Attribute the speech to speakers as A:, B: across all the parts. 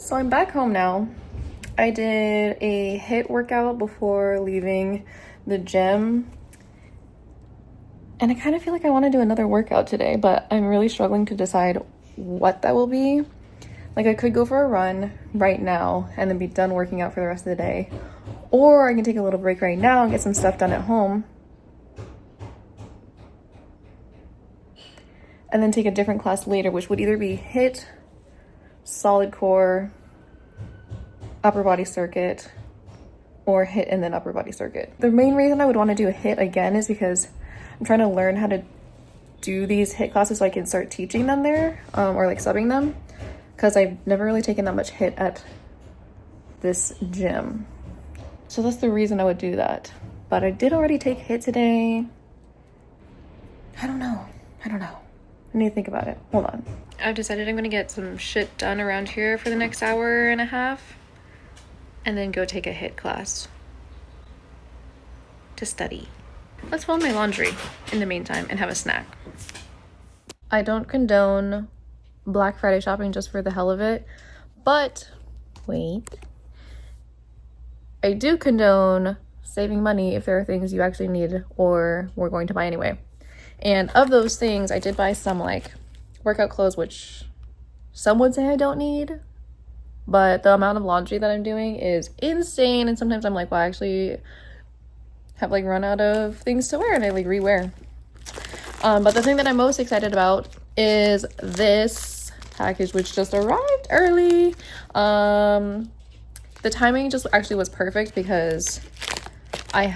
A: So I'm back home now. I did a HIIT workout before leaving the gym. And I kind of feel like I want to do another workout today, but I'm really struggling to decide what that will be. Like I could go for a run right now and then be done working out for the rest of the day. Or I can take a little break right now and get some stuff done at home. And then take a different class later, which would either be HIIT, solid core, upper body circuit, or HIIT and then upper body circuit. The main reason I would want to do a HIIT again is because I'm trying to learn how to do these HIIT classes so I can start teaching them there, or like subbing them, because I've never really taken that much HIIT at this gym. So that's the reason I would do that. But I did already take HIIT today. I don't know. I need to think about it. Hold on. I've decided I'm gonna get some shit done around here for the next hour and a half and then go take a HIIT class to study. Let's fold my laundry in the meantime and have a snack. I don't condone Black Friday shopping just for the hell of it, but wait. I do condone saving money if there are things you actually need or were going to buy anyway. And of those things, I did buy some like workout clothes, which some would say I don't need, but the amount of laundry that I'm doing is insane. And sometimes I'm like, well, I actually have like run out of things to wear and I like rewear. But the thing that I'm most excited about is this package, which just arrived early. The timing just actually was perfect because I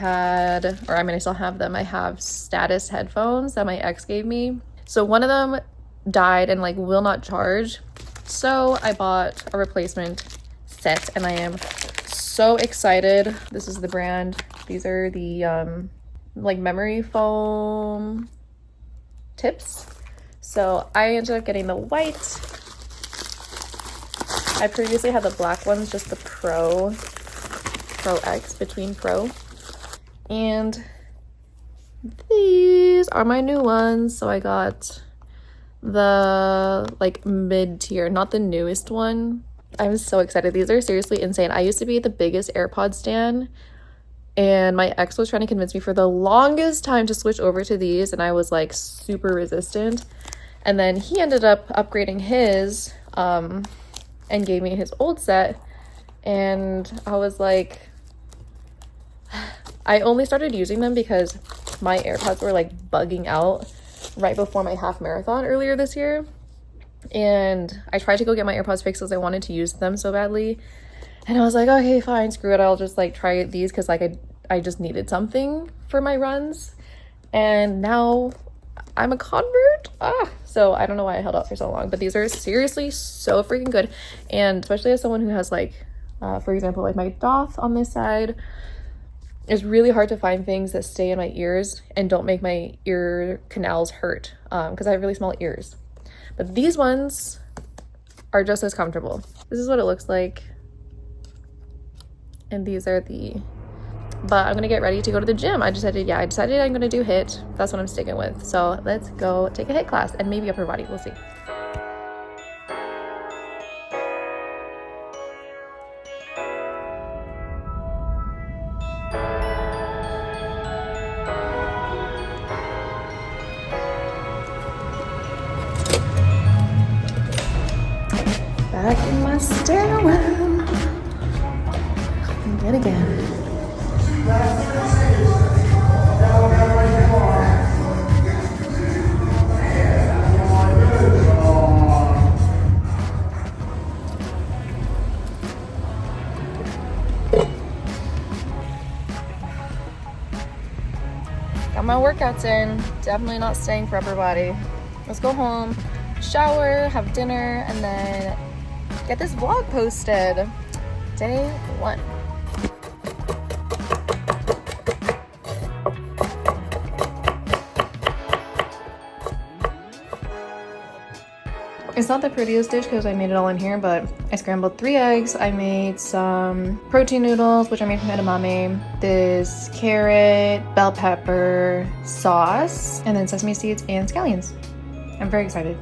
A: still have them. I have status headphones that my ex gave me. So one of them died and like will not charge. So I bought a replacement set and I am so excited. This is the brand. These are the like memory foam tips. So I ended up getting the white. I previously had the black ones, just the Pro X, between Pro. And these are my new ones. So I got the like mid-tier, not the newest one. I'm so excited. These are seriously insane. I used to be the biggest AirPod stan, and my ex was trying to convince me for the longest time to switch over to these, and I was like super resistant. And then he ended up upgrading his and gave me his old set, and I was like, I only started using them because my AirPods were like bugging out right before my half marathon earlier this year. And I tried to go get my AirPods fixed because I wanted to use them so badly. And I was like, okay, fine, screw it. I'll just like try these because like I just needed something for my runs. And now I'm a convert. So I don't know why I held out for so long, but these are seriously so freaking good. And especially as someone who has like, for example, like my dots on this side, it's really hard to find things that stay in my ears and don't make my ear canals hurt because I have really small ears. But these ones are just as comfortable. This is what it looks like. And these are but I'm gonna get ready to go to the gym. I decided I'm gonna do HIIT. That's what I'm sticking with. So let's go take a HIIT class and maybe upper body, we'll see. Back in my stairwell, yet again. Got my workouts in. Definitely not staying for upper body. Let's go home, shower, have dinner, and then get this vlog posted. Day 1. It's not the prettiest dish because I made it all in here, but I scrambled 3 eggs. I made some protein noodles, which I made from edamame, this carrot, bell pepper sauce, and then sesame seeds and scallions. I'm very excited.